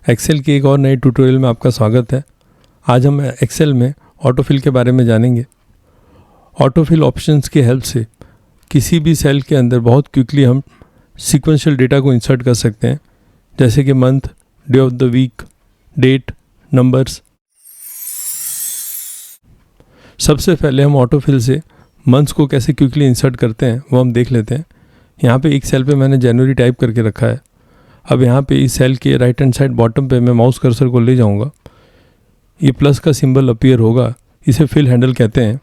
Excel के एक और नए ट्यूटोरियल में आपका स्वागत है। आज हम एक्सेल में ऑटोफिल के बारे में जानेंगे। ऑटोफिल ऑप्शंस की हेल्प से किसी भी सेल के अंदर बहुत क्विकली हम सीक्वेंशियल डेटा को इंसर्ट कर सकते हैं, जैसे कि month, day of the week, date, numbers. सबसे पहले हम ऑटोफिल से मंथ्स को कैसे क्विकली इंसर्ट करते हैं वो हम देख लेते हैं। यहाँ पे एक सेल पे मैंने जनवरी टाइप करके रखा है। अब यहाँ पे इस सेल के राइट हैंड साइड बॉटम पे मैं माउस कर्सर को ले जाऊँगा, ये प्लस का सिंबल अपीयर होगा, इसे फिल हैंडल कहते हैं।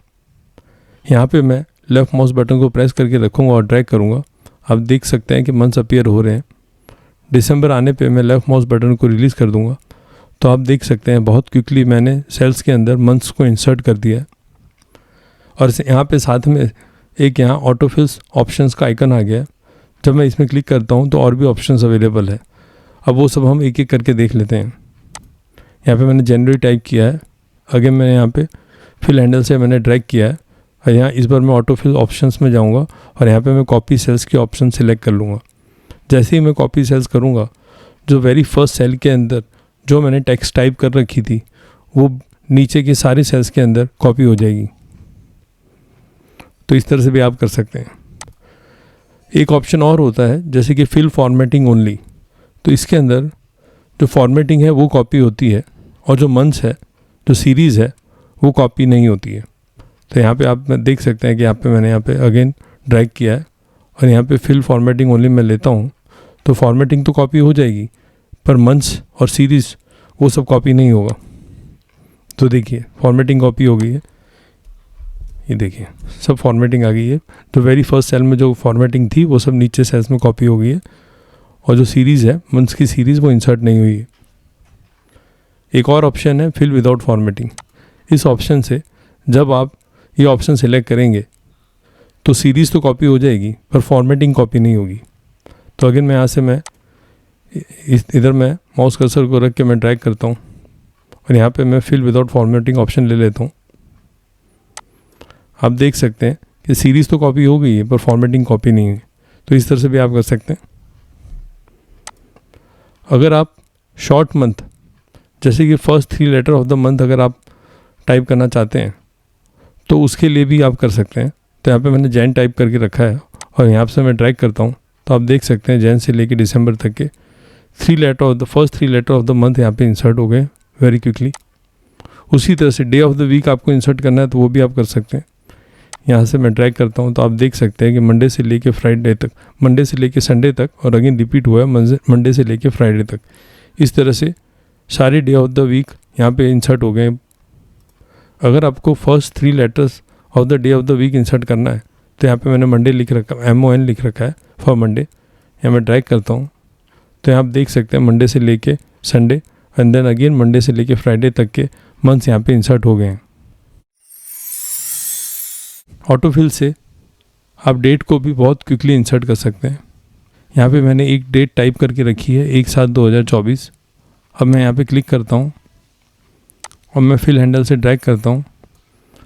यहाँ पे मैं लेफ़्ट माउस बटन को प्रेस करके रखूँगा और ड्रैग करूँगा। आप देख सकते हैं कि मंथ्स अपीयर हो रहे हैं। दिसंबर आने पे मैं लेफ़्ट माउस बटन को रिलीज़ कर दूँगा, तो आप देख सकते हैं बहुत क्विकली मैंने सेल्स के अंदर मंथ्स को इंसर्ट कर दिया है। और यहाँ पे साथ में एक यहाँ ऑटोफिल्स ऑप्शंस का आइकन आ गया है। जब मैं इसमें क्लिक करता हूँ तो और भी ऑप्शंस अवेलेबल है। अब वो सब हम एक एक करके देख लेते हैं। यहाँ पे मैंने जनवरी टाइप किया है। अगेन मैंने यहाँ पे फिल हैंडल से मैंने ड्रैग किया है और यहाँ इस बार मैं ऑटोफिल ऑप्शंस में जाऊँगा और यहाँ पे मैं कॉपी सेल्स की ऑप्शन सेलेक्ट कर लूँगा। जैसे ही मैं कॉपी सेल्स करूँगा, जो वेरी फर्स्ट सेल के अंदर जो मैंने टेक्स्ट टाइप कर रखी थी वो नीचे के सारे सेल्स के अंदर कॉपी हो जाएगी। तो इस तरह से भी आप कर सकते हैं। एक ऑप्शन और होता है जैसे कि फिल फॉर्मेटिंग ओनली, तो इसके अंदर जो फॉर्मेटिंग है वो कॉपी होती है और जो मंथ्स है, जो सीरीज़ है, वो कॉपी नहीं होती है। तो यहाँ पे आप देख सकते हैं कि यहाँ पे मैंने यहाँ पे अगेन ड्रैग किया है और यहाँ पे फिल फॉर्मेटिंग ओनली मैं लेता हूँ, तो फॉर्मेटिंग तो कॉपी हो जाएगी पर मंथ्स और सीरीज़ वो सब कॉपी नहीं होगा। तो देखिए फॉर्मेटिंग कॉपी हो गई है, ये देखिए सब फॉर्मेटिंग आ गई है। जो वेरी फर्स्ट सेल में जो फॉर्मेटिंग थी वो सब नीचे सेल्स में कॉपी हो गई है और जो सीरीज़ है, मंथ्स की सीरीज़, वो इंसर्ट नहीं हुई है। एक और ऑप्शन है फिल विदाउट फॉर्मेटिंग। इस ऑप्शन से जब आप ये ऑप्शन सेलेक्ट करेंगे तो सीरीज़ तो कॉपी हो जाएगी पर फॉर्मेटिंग कॉपी नहीं होगी। तो अगेन मैं यहाँ से मैं इधर मैं माउस कर्सर को रख के मैं ड्रैग करता हूँ और यहाँ पे मैं फिल विदाउट फॉर्मेटिंग ऑप्शन ले लेता हूँ। आप देख सकते हैं कि सीरीज़ तो कॉपी हो गई है पर फॉर्मेटिंग कॉपी नहीं है। तो इस तरह से भी आप कर सकते हैं। अगर आप शॉर्ट मंथ, जैसे कि first 3 letter of the month अगर आप टाइप करना चाहते हैं तो उसके लिए भी आप कर सकते हैं। तो यहाँ पे मैंने जैन टाइप करके रखा है और यहाँ से मैं ड्रैग करता हूँ, तो आप देख सकते हैं जैन से लेके दिसंबर तक के first 3 letter of the month यहाँ पे इंसर्ट हो गए वेरी क्विकली। उसी तरह से डे ऑफ द वीक आपको इंसर्ट करना है तो वो भी आप कर सकते हैं। यहाँ से मैं ड्रैग करता हूँ तो आप देख सकते हैं कि मंडे से लेके फ्राइडे तक, मंडे से लेके संडे तक और अगेन रिपीट हुआ है मंडे से लेके फ्राइडे तक। इस तरह से सारे डे ऑफ द वीक यहाँ पे इंसर्ट हो गए। अगर आपको first 3 letters of the day of the week insert करना है तो यहाँ पे मैंने मंडे लिख रखा, MON लिख रखा है फॉर मंडे। यहाँ मैं ड्रैग करता हूँ तो यहाँ आप देख सकते हैं मंडे से लेके Sunday and then again Monday से लेके फ्राइडे तक के मंथ्स यहाँ पे इंसर्ट हो गए हैं। ऑटोफिल से आप डेट को भी बहुत क्विकली इंसर्ट कर सकते हैं। यहाँ पे मैंने एक डेट टाइप करके रखी है 1/7/2024। अब मैं यहाँ पे क्लिक करता हूँ और मैं फिल हैंडल से ड्रैग करता हूँ।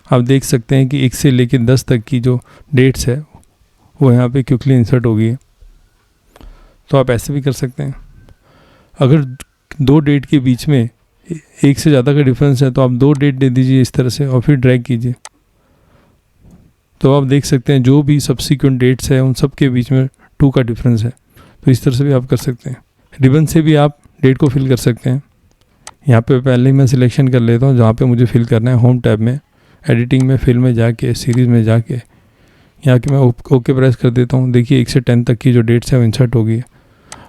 आप देख सकते हैं कि 1 से लेकर 10 तक की जो डेट्स है वो यहाँ पे क्विकली इंसर्ट हो गई है। तो आप ऐसे भी कर सकते हैं। अगर 2 डेट के बीच में एक से ज़्यादा का डिफरेंस है तो आप 2 डेट दे दीजिए इस तरह से और फिर ड्रैग कीजिए। तो आप देख सकते हैं जो भी सब्सिक्वेंट डेट्स है उन सब के बीच में 2 का डिफरेंस है। तो इस तरह से भी आप कर सकते हैं। रिबन से भी आप डेट को फिल कर सकते हैं। यहाँ पे पहले ही मैं सिलेक्शन कर लेता हूँ जहाँ पे मुझे फिल करना है। होम टैब में, एडिटिंग में, फिल में जाके, सीरीज़ में जाके यहाँ के मैं ओके प्रेस कर देता हूँ। देखिए 1 से 10 तक की जो डेट्स है वो इंसर्ट हो गई है।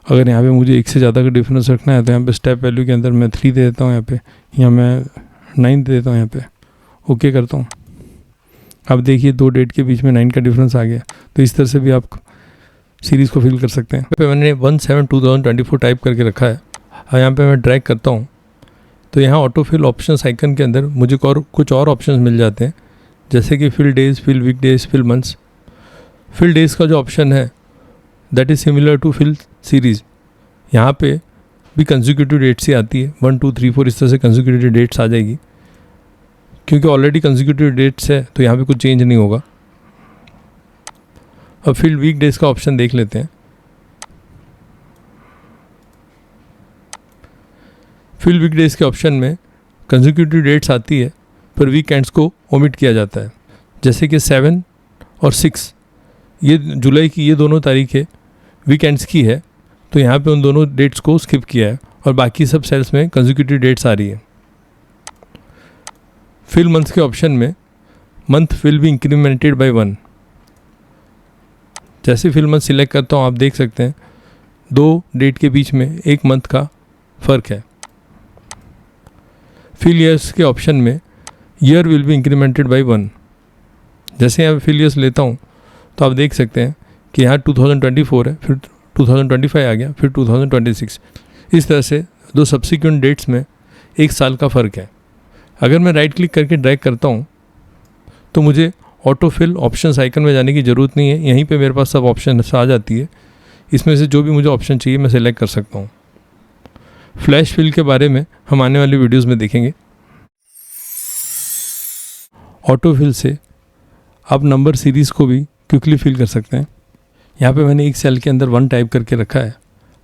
अगर यहाँ पे मुझे 1 से ज़्यादा का डिफरेंस रखना है तो यहाँ पे स्टेप वैल्यू के अंदर मैं 3 दे देता हूँ, यहाँ मैं 9 दे देता हूँ, यहाँ पे ओके करता हूँ। अब देखिए 2 डेट के बीच में 9 का डिफरेंस आ गया। तो इस तरह से भी आप सीरीज़ को फिल कर सकते हैं। पे मैंने 1/7/2024 टाइप करके रखा है और यहाँ पे मैं ड्रैग करता हूँ तो यहाँ ऑटोफिल ऑप्शंस आइकन के अंदर मुझे कुछ और ऑप्शंस मिल जाते हैं, जैसे कि fill days, fill week days, fill months. Fill days का जो ऑप्शन है that is similar to fill series. यहाँ पे भी कंसेक्यूटिव डेट्स ही आती है, 1 2 3 4 इस तरह से कंसेक्यूटिव डेट्स आ जाएगी। क्योंकि ऑलरेडी कंसेक्यूटिव डेट्स है तो यहाँ पे कुछ चेंज नहीं होगा। अब फिल वीक डेज का ऑप्शन देख लेते हैं। फिल वीकडेज के ऑप्शन में कंसेक्यूटिव डेट्स आती है पर वीकेंड्स को ओमिट किया जाता है। जैसे कि 7 और 6 ये जुलाई की ये दोनों तारीखें वीकेंड्स की है, तो यहाँ पे उन दोनों डेट्स को स्किप किया है और बाकी सब सेल्स में कंसेक्यूटिव डेट्स आ रही है। फिल मंथ्स के ऑप्शन में month will be incremented by 1। जैसे फिल मंथ सिलेक्ट करता हूँ, आप देख सकते हैं 2 डेट के बीच में 1 मंथ का फ़र्क है। फिल ईयर्स के ऑप्शन में year will be incremented by 1। जैसे यहाँ फिल ईयर्स लेता हूँ तो आप देख सकते हैं कि यहाँ 2024 है, फिर 2025 आ गया, फिर 2026। इस तरह से 2 सब्सिक्वेंट डेट्स में 1 साल का फ़र्क है। अगर मैं राइट क्लिक करके ड्रैग करता हूँ तो मुझे ऑटो फिल ऑप्शंस आइकन में जाने की ज़रूरत नहीं है, यहीं पे मेरे पास सब ऑप्शन आ जाती है। इसमें से जो भी मुझे ऑप्शन चाहिए मैं सेलेक्ट कर सकता हूँ। फ्लैश फिल के बारे में हम आने वाली वीडियोस में देखेंगे। ऑटो फिल से आप नंबर सीरीज़ को भी क्विकली फिल कर सकते हैं। यहाँ पे मैंने एक सेल के अंदर 1 टाइप करके रखा है।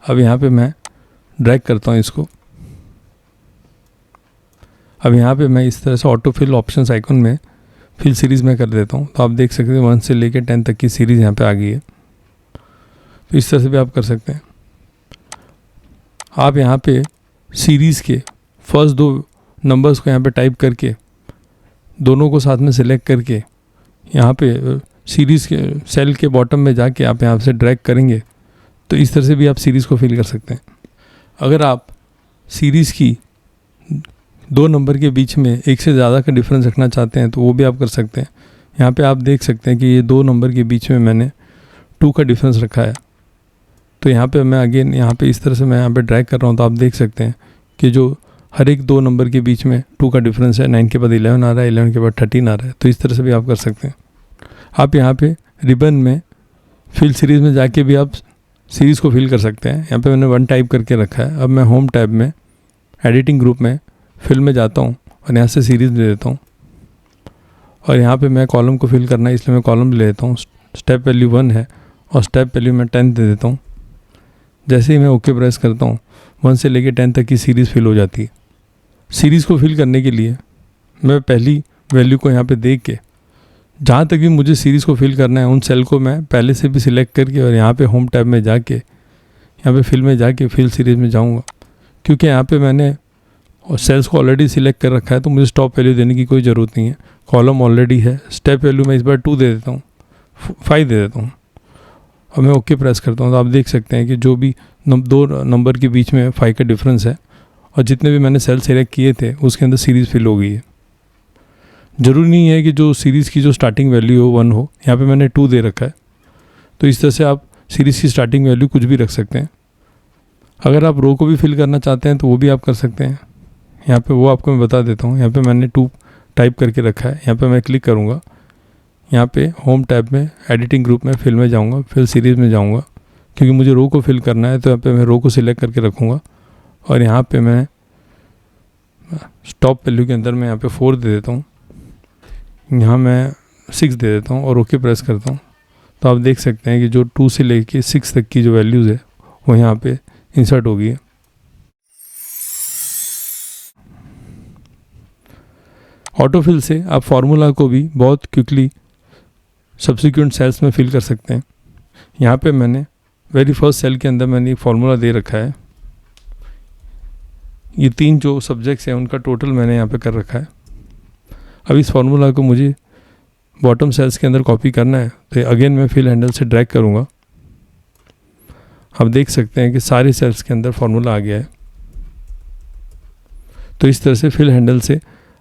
अब यहाँ पे मैं ड्रैग करता हूँ इसको। अब यहाँ पे मैं इस तरह से ऑटो फिल ऑप्शंस आइकन में फिल सीरीज़ में कर देता हूँ, तो आप देख सकते हैं 1 से लेकर 10 तक की सीरीज़ यहाँ पे आ गई है। तो इस तरह से भी आप कर सकते हैं। आप यहाँ पे सीरीज़ के फर्स्ट 2 नंबर्स को यहाँ पे टाइप करके दोनों को साथ में सिलेक्ट करके यहाँ पे सीरीज़ के सेल के बॉटम में जाके आप यहाँ से ड्रैग करेंगे तो इस तरह से भी आप सीरीज़ को फिल कर सकते हैं। अगर आप सीरीज़ की 2 नंबर के बीच में 1 से ज़्यादा का डिफरेंस रखना चाहते हैं तो वो भी आप कर सकते हैं। यहाँ पे आप देख सकते हैं कि ये 2 नंबर के बीच में मैंने 2 का डिफरेंस रखा है। तो यहाँ पे मैं अगेन यहाँ पे इस तरह से मैं यहाँ पे ड्रैग कर रहा हूँ, तो आप देख सकते हैं कि जो हर एक 2 नंबर के बीच में 2 का डिफरेंस है। 9 के बाद 11 आ रहा है, 11 के बाद 13 आ रहा है। तो इस तरह से भी आप कर सकते हैं। आप यहाँ पे रिबन में फिल सीरीज़ में जाके भी आप सीरीज़ को फिल कर सकते हैं। यहाँ पे मैंने 1 टाइप करके रखा है। अब मैं होम टैब में एडिटिंग ग्रुप में फिल में जाता हूँ और यहाँ से सीरीज़ ले लेता हूँ और यहाँ पे मैं कॉलम को फिल करना है इसलिए मैं कॉलम ले लेता हूँ। स्टेप वैल्यू 1 है और स्टेप वैल्यू मैं 10 दे देता हूँ। जैसे ही मैं ओके प्रेस करता हूँ 1 से लेकर 10 तक की सीरीज़ फिल हो जाती है। सीरीज़ को फिल करने के लिए मैं पहली वैल्यू को यहाँ पे देख के जहाँ तक भी मुझे सीरीज़ को फिल करना है उन सेल को मैं पहले से भी सिलेक्ट करके और यहाँ पे होम टैब में जाके यहाँ पे फिल में जाके फिल सीरीज़ में जाऊँगा। क्योंकि यहाँ पे मैंने और सेल्स को ऑलरेडी सिलेक्ट कर रखा है तो मुझे स्टॉप वैल्यू देने की कोई ज़रूरत नहीं है। कॉलम ऑलरेडी है। स्टेप वैल्यू मैं इस बार 2 दे देता हूँ, 5 दे देता हूँ और मैं ओके प्रेस करता हूँ। तो आप देख सकते हैं कि जो भी 2 नंबर के बीच में 5 का डिफरेंस है और जितने भी मैंने सेल सेलेक्ट किए थे उसके अंदर सीरीज़ फिल हो गई है। ज़रूरी नहीं है कि जो सीरीज़ की जो स्टार्टिंग वैल्यू हो 1 हो। यहाँ पे मैंने 2 दे रखा है। तो इस तरह से आप सीरीज़ की स्टार्टिंग वैल्यू कुछ भी रख सकते हैं। अगर आप रो को भी फिल करना चाहते हैं तो वो भी आप कर सकते हैं। यहाँ पे वो आपको मैं बता देता हूँ। यहाँ पे मैंने 2 टाइप करके रखा है। यहाँ पे मैं क्लिक करूँगा, यहाँ पे होम टैब में एडिटिंग ग्रुप में फिल में जाऊँगा, फिल सीरीज़ में जाऊँगा क्योंकि मुझे रो को फिल करना है। तो यहाँ पे मैं रो को सिलेक्ट करके रखूँगा और यहाँ पे मैं स्टॉप वैल्यू के अंदर मैं यहाँ पे 4 दे देता हूँ, यहाँ मैं 6 दे देता हूँ और ओके प्रेस करता हूँ। तो आप देख सकते हैं कि जो 2 से लेके 6 तक की जो वैल्यूज़ है वो यहाँ पे इंसर्ट हो गई है। ऑटोफिल से आप फार्मूला को भी बहुत क्विकली सब्सिक्वेंट सेल्स में फिल कर सकते हैं। यहाँ पे मैंने वेरी फर्स्ट सेल के अंदर मैंने एक फार्मूला दे रखा है। ये 3 जो सब्जेक्ट्स हैं उनका टोटल मैंने यहाँ पे कर रखा है। अब इस फार्मूला को मुझे बॉटम सेल्स के अंदर कॉपी करना है तो अगेन मैं फिल हैंडल से ड्रैग करूँगा। आप देख सकते हैं कि सारे सेल्स के अंदर फार्मूला आ गया है। तो इस तरह से फिल हैंडल से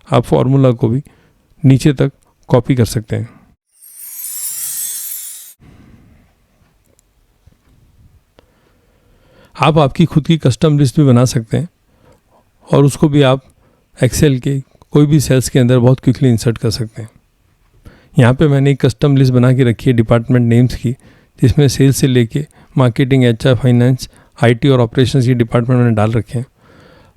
आप फार्मूला को भी नीचे तक कॉपी कर सकते हैं। आप आपकी खुद की कस्टम लिस्ट भी बना सकते हैं और उसको भी आप एक्सेल के कोई भी सेल्स के अंदर बहुत क्विकली इंसर्ट कर सकते हैं। यहाँ पे मैंने एक कस्टम लिस्ट बना के रखी है डिपार्टमेंट नेम्स की, जिसमें सेल्स से लेके मार्केटिंग, HR, फाइनेंस, IT और ऑपरेशंस की डिपार्टमेंट मैंने डाल रखे हैं।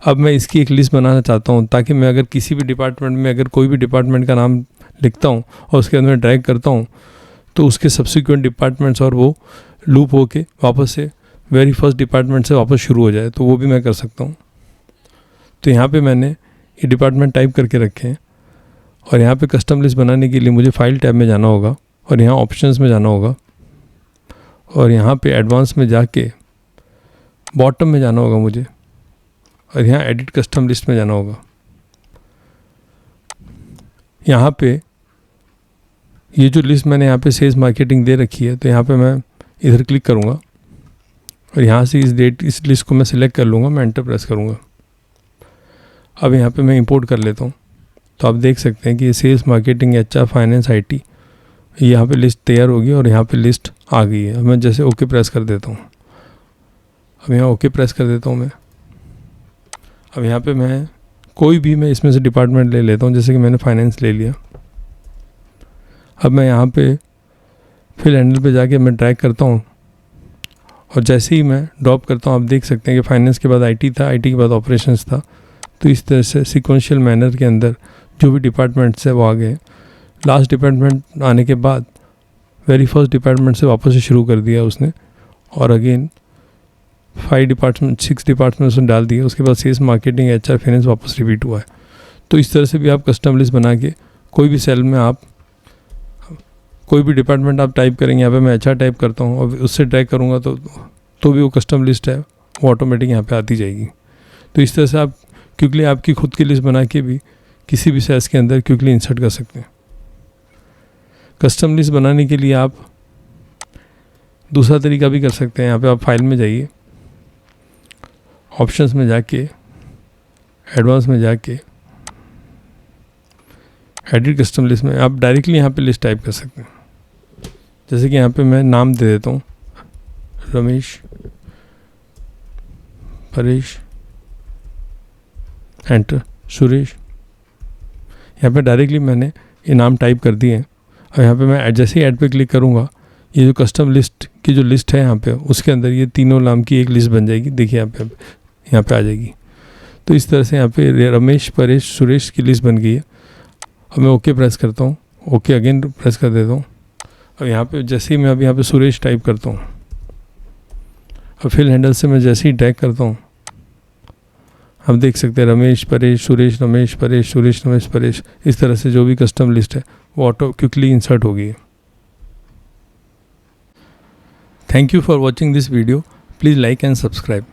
अब मैं इसकी एक लिस्ट बनाना चाहता हूँ ताकि मैं अगर किसी भी डिपार्टमेंट में अगर कोई भी डिपार्टमेंट का नाम लिखता हूँ और उसके अंदर ड्रैग करता हूँ तो उसके सब्सिक्वेंट डिपार्टमेंट्स और वो लूप होके वापस से वेरी फर्स्ट डिपार्टमेंट से वापस शुरू हो जाए, तो वो भी मैं कर सकता हूँ। तो यहाँ पे मैंने ये डिपार्टमेंट टाइप करके रखे हैं और यहाँ पे कस्टम लिस्ट बनाने के लिए मुझे फाइल टैब में जाना होगा और यहाँ ऑप्शंस में जाना होगा और यहाँ पे एडवांस में जाके बॉटम में जाना होगा मुझे और यहाँ एडिट कस्टम लिस्ट में जाना होगा। यहाँ पे ये जो लिस्ट मैंने यहाँ पे सेल्स मार्केटिंग दे रखी है, तो यहाँ पे मैं इधर क्लिक करूँगा और यहाँ से इस लिस्ट को मैं सिलेक्ट कर लूँगा, मैं एंटर प्रेस करूँगा। अब यहाँ पे मैं इंपोर्ट कर लेता हूँ, तो आप देख सकते हैं कि ये sales marketing, HR, finance, IT, यहाँ पे लिस्ट तैयार होगी और यहाँ पे लिस्ट आ गई है। अब मैं जैसे ओके प्रेस कर देता हूँ, अब यहाँ ओके प्रेस कर देता हूँ मैं। अब यहाँ पे मैं कोई भी मैं इसमें से डिपार्टमेंट ले लेता हूँ, जैसे कि मैंने फाइनेंस ले लिया। अब मैं यहाँ पे फिल हैंडल पे जाके मैं ड्रैग करता हूँ और जैसे ही मैं ड्रॉप करता हूँ, आप देख सकते हैं कि फाइनेंस के बाद IT था, IT के बाद ऑपरेशंस था। तो इस तरह से सिक्वेंशियल मैनर के अंदर जो भी डिपार्टमेंट्स है वो आ गए। लास्ट डिपार्टमेंट आने के बाद वेरी फर्स्ट डिपार्टमेंट से वापस से शुरू कर दिया उसने और अगेन 6 डिपार्टमेंट उसने डाल दिया। उसके बाद सेल्स मार्केटिंग, HR, फाइनेंस वापस रिपीट हुआ है। तो इस तरह से भी आप कस्टम लिस्ट बना के कोई भी सेल में आप कोई भी डिपार्टमेंट आप टाइप करेंगे, यहाँ पे मैं HR टाइप करता हूँ और उससे ड्रैग करूँगा तो भी वो कस्टम लिस्ट है वो ऑटोमेटिक यहाँ पे आती जाएगी। तो इस तरह से आप क्विकली आपकी खुद की लिस्ट बना के भी किसी भी सेल्स के अंदर क्विकली इंसर्ट कर सकते हैं। कस्टम लिस्ट बनाने के लिए आप दूसरा तरीका भी कर सकते हैं। यहाँ पे आप फाइल में जाइए, ऑप्शंस में जाके एडवांस में जाके एडिट कस्टम लिस्ट में आप डायरेक्टली यहाँ पे लिस्ट टाइप कर सकते हैं। जैसे कि यहाँ पे मैं नाम दे देता हूँ, रमेश, परेश, एंटर, सुरेश। यहाँ पे डायरेक्टली मैंने ये नाम टाइप कर दिए हैं और यहाँ पे मैं जैसे ही ऐड पे क्लिक करूँगा, ये जो कस्टम लिस्ट की जो लिस्ट है यहाँ पे, उसके अंदर ये तीनों नाम की एक लिस्ट बन जाएगी। देखिए यहाँ पे आ जाएगी। तो इस तरह से यहाँ पे रमेश, परेश, सुरेश की लिस्ट बन गई है। अब मैं ओके प्रेस करता हूँ, ओके अगेन प्रेस कर देता हूँ। अब यहाँ पे जैसे ही मैं अब यहाँ पे सुरेश टाइप करता हूँ, अब फिल हैंडल से मैं जैसे ही ड्रैग करता हूँ, आप देख सकते हैं रमेश, परेश, सुरेश, रमेश, परेश, सुरेश, रमेश, परेश। इस तरह से जो भी कस्टम लिस्ट है वो ऑटो क्विकली इंसर्ट हो गई है। Thank you for watching this video. Please like and subscribe.